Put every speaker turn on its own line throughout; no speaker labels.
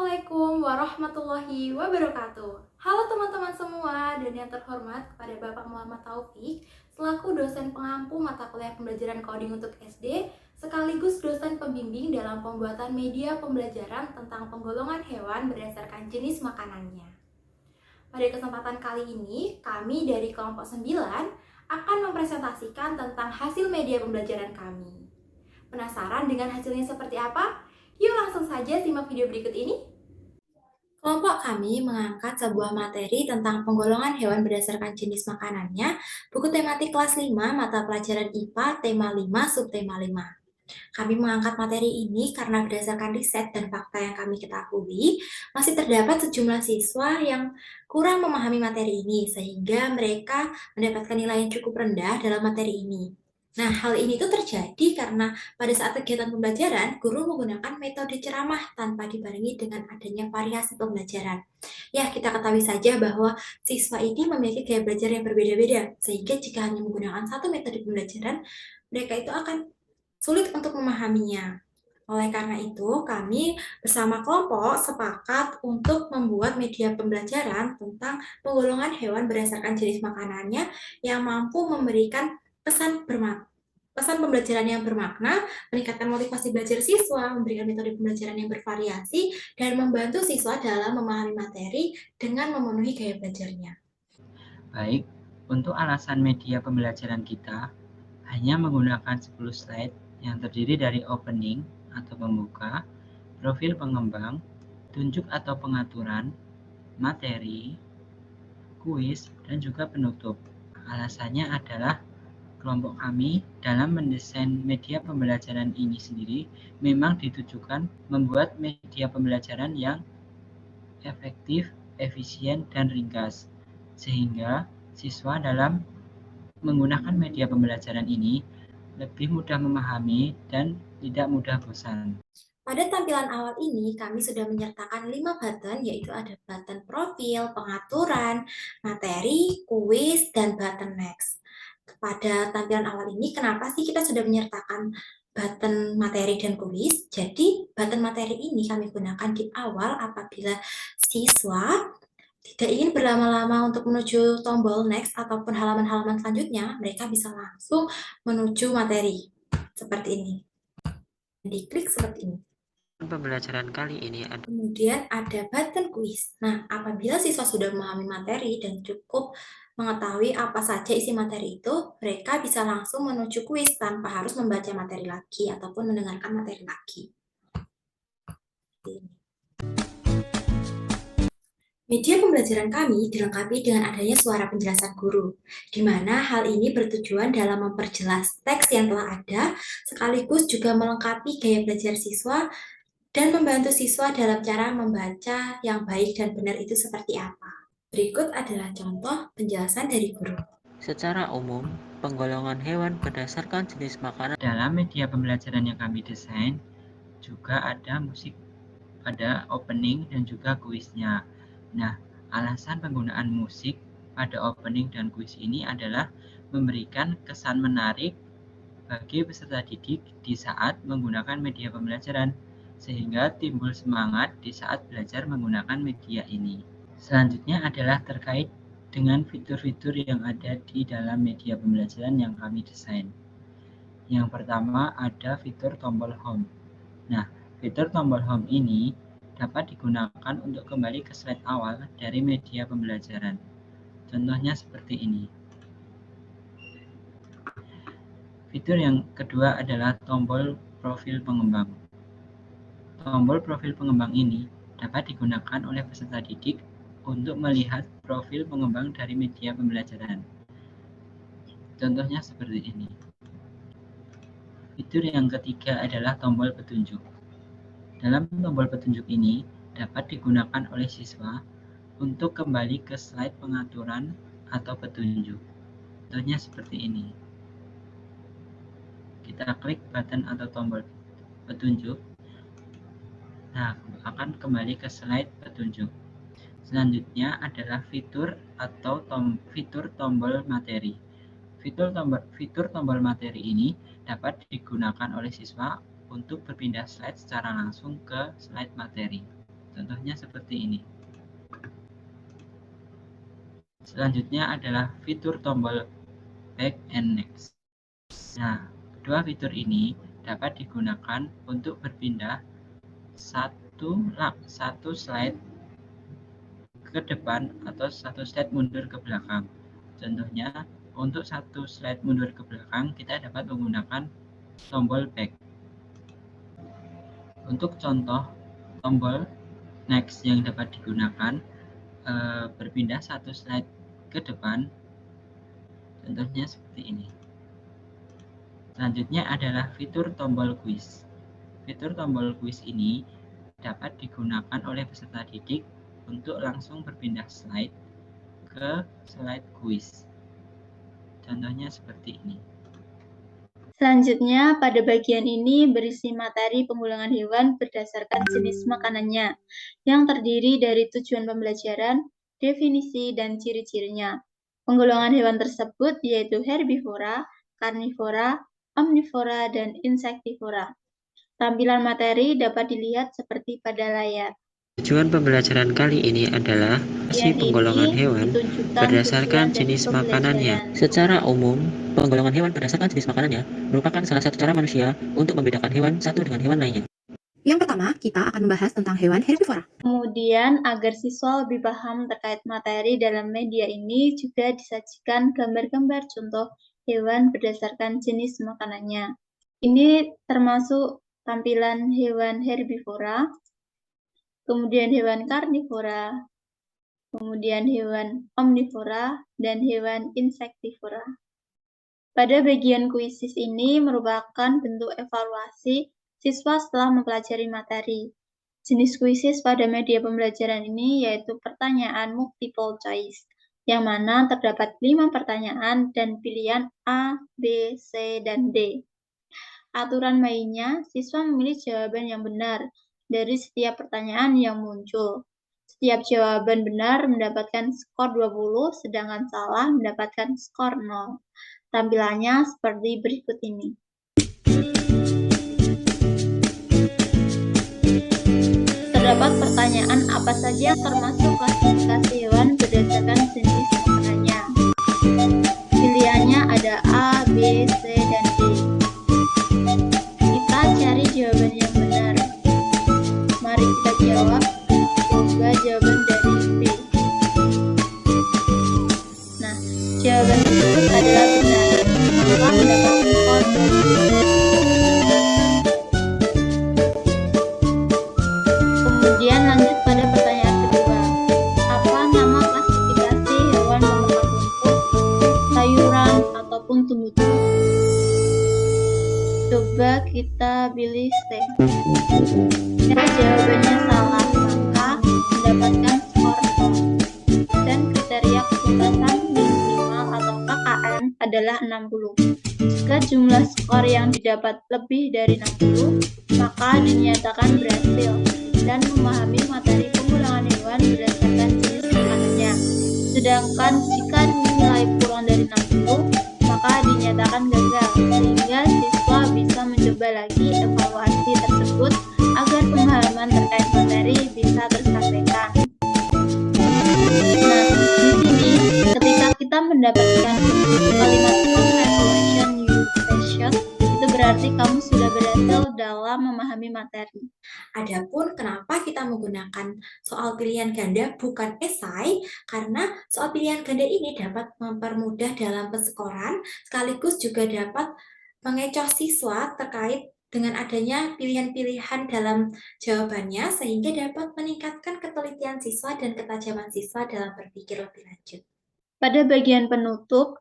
Assalamualaikum warahmatullahi wabarakatuh. Halo teman-teman semua dan yang terhormat kepada Bapak Muhammad Taufik selaku dosen pengampu mata kuliah pembelajaran coding untuk SD sekaligus dosen pembimbing dalam pembuatan media pembelajaran tentang penggolongan hewan berdasarkan jenis makanannya. Pada kesempatan kali ini, kami dari kelompok 9 akan mempresentasikan tentang hasil media pembelajaran kami. Penasaran dengan hasilnya seperti apa? Yuk langsung saja simak video berikut ini. Kelompok kami mengangkat sebuah materi tentang penggolongan hewan berdasarkan jenis makanannya, buku tematik kelas 5, mata pelajaran IPA, tema 5, subtema 5. Kami mengangkat materi ini karena berdasarkan riset dan fakta yang kami ketahui, masih terdapat sejumlah siswa yang kurang memahami materi ini, sehingga mereka mendapatkan nilai yang cukup rendah dalam materi ini. Nah, hal ini tuh terjadi karena pada saat kegiatan pembelajaran, guru menggunakan metode ceramah tanpa dibarengi dengan adanya variasi pembelajaran. Ya, kita ketahui saja bahwa siswa ini memiliki gaya belajar yang berbeda-beda, sehingga jika hanya menggunakan satu metode pembelajaran, mereka itu akan sulit untuk memahaminya. Oleh karena itu, kami bersama kelompok sepakat untuk membuat media pembelajaran tentang penggolongan hewan berdasarkan jenis makanannya yang mampu memberikan pesan pembelajaran yang bermakna, meningkatkan motivasi belajar siswa, memberikan metode pembelajaran yang bervariasi, dan membantu siswa dalam memahami materi dengan memenuhi gaya belajarnya.
Baik, untuk alasan media pembelajaran kita hanya menggunakan 10 slide yang terdiri dari opening atau pembuka, profil pengembang, tunjuk atau pengaturan, materi, kuis, dan juga penutup. Alasannya adalah kelompok kami dalam mendesain media pembelajaran ini sendiri memang ditujukan membuat media pembelajaran yang efektif, efisien, dan ringkas, sehingga siswa dalam menggunakan media pembelajaran ini lebih mudah memahami dan tidak mudah bosan.
Pada tampilan awal ini, kami sudah menyertakan 5 button, yaitu ada button profil, pengaturan, materi, kuis, dan button next. Pada tampilan awal ini, kenapa sih kita sudah menyertakan button materi dan kuis? Jadi, button materi ini kami gunakan di awal apabila siswa tidak ingin berlama-lama untuk menuju tombol next ataupun halaman-halaman selanjutnya, mereka bisa langsung menuju materi. Seperti ini. Diklik seperti ini.
Pembelajaran kali ini
Kemudian ada button quiz. Nah, apabila siswa sudah memahami materi dan cukup mengetahui apa saja isi materi itu, mereka bisa langsung menuju kuis tanpa harus membaca materi lagi ataupun mendengarkan materi lagi. Media pembelajaran kami dilengkapi dengan adanya suara penjelasan guru, di mana hal ini bertujuan dalam memperjelas teks yang telah ada, sekaligus juga melengkapi gaya belajar siswa dan membantu siswa dalam cara membaca yang baik dan benar itu seperti apa. Berikut adalah contoh penjelasan dari guru.
Secara umum, penggolongan hewan berdasarkan jenis makanan.
Dalam media pembelajaran yang kami desain, juga ada musik pada opening dan juga kuisnya. Nah, alasan penggunaan musik pada opening dan kuis ini adalah memberikan kesan menarik bagi peserta didik di saat menggunakan media pembelajaran, sehingga timbul semangat di saat belajar menggunakan media ini. Selanjutnya adalah terkait dengan fitur-fitur yang ada di dalam media pembelajaran yang kami desain. Yang pertama ada fitur tombol home. Nah, fitur tombol home ini dapat digunakan untuk kembali ke slide awal dari media pembelajaran. Contohnya seperti ini. Fitur yang kedua adalah tombol profil pengembang. Tombol profil pengembang ini dapat digunakan oleh peserta didik untuk melihat profil pengembang dari media pembelajaran. Contohnya seperti ini. Fitur yang ketiga adalah tombol petunjuk. Dalam tombol petunjuk ini dapat digunakan oleh siswa untuk kembali ke slide pengaturan atau petunjuk. Contohnya seperti ini. Kita klik button atau tombol petunjuk. Nah, akan kembali ke slide petunjuk. Selanjutnya adalah fitur atau fitur tombol materi. Fitur tombol materi ini dapat digunakan oleh siswa untuk berpindah slide secara langsung ke slide materi. Contohnya seperti ini. Selanjutnya adalah fitur tombol back and next. Nah, kedua fitur ini dapat digunakan untuk berpindah satu slide ke depan atau satu slide mundur ke belakang. Contohnya, untuk satu slide mundur ke belakang, kita dapat menggunakan tombol back. Untuk contoh tombol next yang dapat digunakan berpindah satu slide ke depan, contohnya seperti ini. Selanjutnya adalah fitur tombol quiz. Fitur tombol quiz ini dapat digunakan oleh peserta didik untuk langsung berpindah slide ke slide quiz. Contohnya seperti ini.
Selanjutnya, pada bagian ini berisi materi pengulangan hewan berdasarkan jenis makanannya, yang terdiri dari tujuan pembelajaran, definisi, dan ciri-cirinya. Penggolongan hewan tersebut yaitu herbivora, karnivora, omnivora, dan insektivora. Tampilan materi dapat dilihat seperti pada layar.
Tujuan pembelajaran kali ini adalah penggolongan hewan berdasarkan jenis makanannya. Secara umum, penggolongan hewan berdasarkan jenis makanannya merupakan salah satu cara manusia untuk membedakan hewan satu dengan hewan lainnya.
Yang pertama, kita akan membahas tentang hewan herbivora.
Kemudian, agar siswa lebih paham terkait materi dalam media ini, juga disajikan gambar-gambar contoh hewan berdasarkan jenis makanannya. Ini termasuk tampilan hewan herbivora, kemudian hewan karnivora, kemudian hewan omnivora, dan hewan insektivora. Pada bagian kuisis ini merupakan bentuk evaluasi siswa setelah mempelajari materi. Jenis kuisis pada media pembelajaran ini yaitu pertanyaan multiple choice, yang mana terdapat 5 pertanyaan dan pilihan A, B, C, dan D. Aturan mainnya, siswa memilih jawaban yang benar dari setiap pertanyaan yang muncul. Setiap jawaban benar mendapatkan skor 20, sedangkan salah mendapatkan skor 0. Tampilannya seperti berikut ini. Terdapat pertanyaan apa saja yang termasuk klasifikasi hewan berdasarkan jenis makanannya. Pilihannya ada A, B, C, dan D. Kita cari jawaban yang benar. Mari kita jawab. Coba jawaban dari B. Nah, jawaban tersebut adalah benar. Maka mendapat skor 20. Kemudian lanjut pada pertanyaan kedua. Apa nama klasifikasi hewan memakan rumput, sayuran, ataupun tumbuh-tumbuhan? Coba kita pilih C. Karena jawabannya salah, maka mendapatkan skor 0. Dan kriteria ketuntasan minimal atau KKM adalah 60. Jika jumlah skor yang didapat lebih dari 60, maka dinyatakan berhasil dan memahami materi pengulangan hewan berdasarkan jenis makanannya. Sedangkan jika nilai kurang dari 60, maka dinyatakan gagal, sehingga siswa bisa mencoba lagi evaluasi tersebut agar pemahaman terkait materi bisa tersampaikan. Nah, di sini ketika kita mendapatkan kalimat congratulations you passion, itu berarti kamu sudah berhasil dalam memahami materi.
Adapun kenapa kita menggunakan soal pilihan ganda bukan esai, karena soal pilihan ganda ini dapat mempermudah dalam penskoran, sekaligus juga dapat mengecoh siswa terkait dengan adanya pilihan-pilihan dalam jawabannya, sehingga dapat meningkatkan ketelitian siswa dan ketajaman siswa dalam berpikir lebih lanjut.
Pada bagian penutup,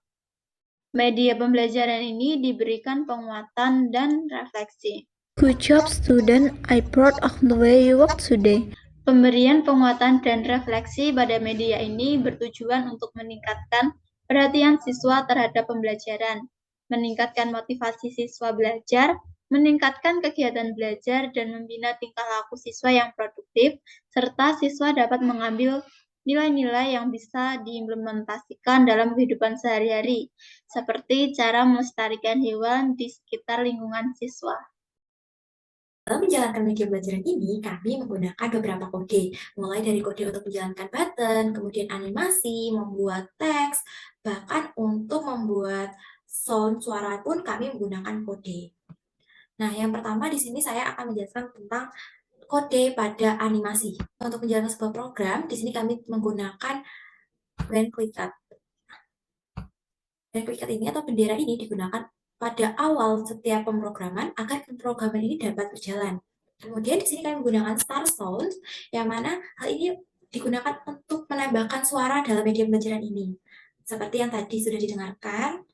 media pembelajaran ini diberikan penguatan dan refleksi.
Good job, student. I'm proud of the way you work today.
Pemberian penguatan dan refleksi pada media ini bertujuan untuk meningkatkan perhatian siswa terhadap pembelajaran, meningkatkan motivasi siswa belajar, meningkatkan kegiatan belajar, dan membina tingkah laku siswa yang produktif, serta siswa dapat mengambil nilai-nilai yang bisa diimplementasikan dalam kehidupan sehari-hari, seperti cara melestarikan hewan di sekitar lingkungan siswa.
Dalam menjalankan media pembelajaran ini, kami menggunakan beberapa kode, mulai dari kode untuk menjalankan button, kemudian animasi, membuat teks, bahkan untuk membuat sound suara pun kami menggunakan kode. Nah, yang pertama di sini saya akan menjelaskan tentang kode pada animasi. Untuk menjalankan sebuah program, di sini kami menggunakan when clickat. When clickat ini atau bendera ini digunakan pada awal setiap pemrograman agar pemrograman ini dapat berjalan. Kemudian di sini kami menggunakan start sound, yang mana hal ini digunakan untuk menambahkan suara dalam media pembelajaran ini. Seperti yang tadi sudah didengarkan,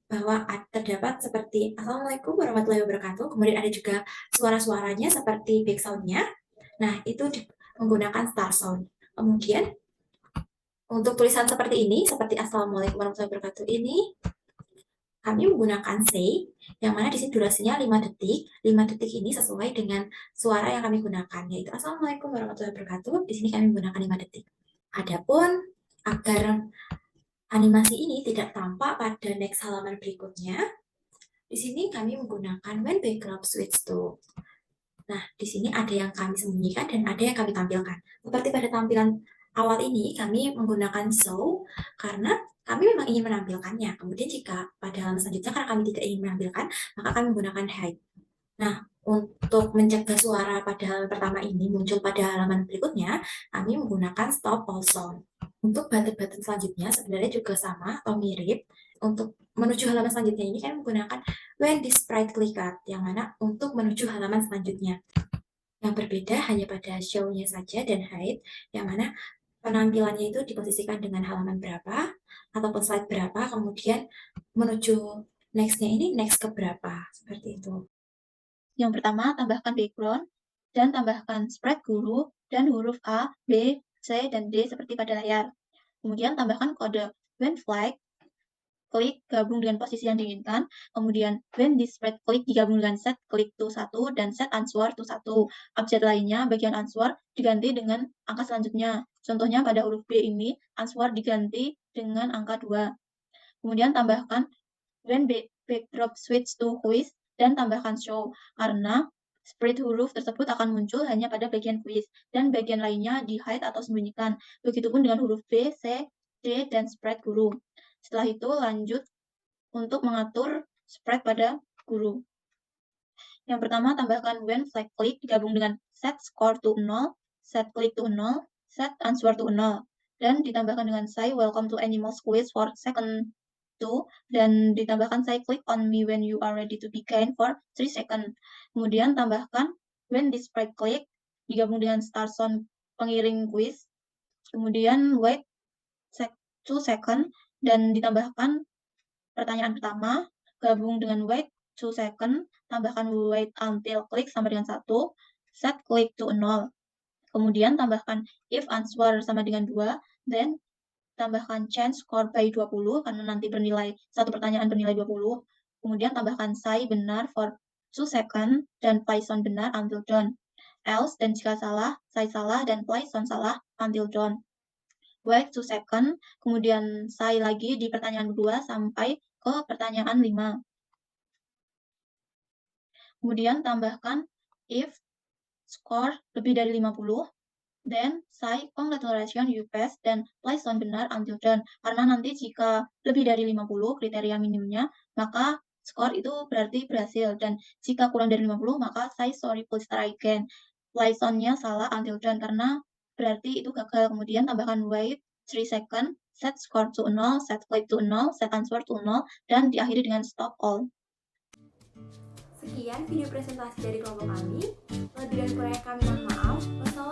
bahwa terdapat seperti Assalamualaikum warahmatullahi wabarakatuh, kemudian ada juga suara-suaranya seperti background-nya. Nah, itu menggunakan start sound. Kemudian, untuk tulisan seperti ini, seperti Assalamualaikum warahmatullahi wabarakatuh ini, kami menggunakan say, yang mana di sini durasinya 5 detik. 5 detik ini sesuai dengan suara yang kami gunakan, yaitu Assalamualaikum warahmatullahi wabarakatuh. Di sini kami menggunakan 5 detik. Adapun agar animasi ini tidak tampak pada next halaman berikutnya, di sini kami menggunakan when background switch to. Nah, di sini ada yang kami sembunyikan dan ada yang kami tampilkan. Seperti pada tampilan awal ini, kami menggunakan show karena kami memang ingin menampilkannya. Kemudian jika pada halaman selanjutnya karena kami tidak ingin menampilkan, maka kami menggunakan hide. Nah, untuk mencegah suara pada halaman pertama ini muncul pada halaman berikutnya, kami menggunakan stop all sound. Untuk button-button selanjutnya sebenarnya juga sama atau mirip. Untuk menuju halaman selanjutnya ini kami menggunakan when this sprite clickat, yang mana untuk menuju halaman selanjutnya. Yang berbeda hanya pada show-nya saja dan hide, yang mana penampilannya itu diposisikan dengan halaman berapa ataupun slide berapa, kemudian menuju next-nya ini next ke berapa, seperti itu.
Yang pertama, tambahkan background dan tambahkan spread guru dan huruf A, B, C, dan D seperti pada layar. Kemudian tambahkan kode when flag klik gabung dengan posisi yang diinginkan, kemudian when this spread klik digabung dengan set klik to 1 dan set answer to 1. Abjad lainnya, bagian answer diganti dengan angka selanjutnya. Contohnya pada huruf B ini, answer diganti dengan angka 2. Kemudian tambahkan when backdrop switch to quiz dan tambahkan show, karena spread huruf tersebut akan muncul hanya pada bagian quiz, dan bagian lainnya di hide atau sembunyikan. Begitupun dengan huruf B, C, D, dan spread guru. Setelah itu lanjut untuk mengatur spread pada guru. Yang pertama, tambahkan when flag click digabung dengan set score to 0, set click to 0, set answer to 0, dan ditambahkan dengan say welcome to Animals Quiz for second 2, dan ditambahkan say click on me when you are ready to begin for 3 seconds. Kemudian tambahkan when this spread click digabung dengan start sound pengiring quiz, kemudian wait 2 seconds, dan ditambahkan pertanyaan pertama, gabung dengan wait 2 seconds, tambahkan wait until click sama dengan 1, set click to 0. Kemudian tambahkan if answer sama dengan 2, then tambahkan change score by 20, karena nanti satu pertanyaan bernilai 20. Kemudian tambahkan say benar for 2 seconds, dan play sound benar until done. Else, dan jika salah, say salah, dan play sound salah until done. Wait 2 seconds, kemudian say lagi di pertanyaan kedua sampai ke pertanyaan 5. Kemudian tambahkan if score lebih dari 50, then say congratulations you passed, dan play sound benar until done. Karena nanti jika lebih dari 50 kriteria minimumnya, maka skor itu berarti berhasil, dan jika kurang dari 50 maka say sorry please try again. Play sound-nya salah until done karena berarti itu gagal. Kemudian tambahkan wait 3 seconds, set score to 0, set click to 0, set answer to 0, dan diakhiri dengan stop all.
Sekian video presentasi dari kelompok kami. Lebih dan kurangnya kami mohon maaf. Wassalamualaikum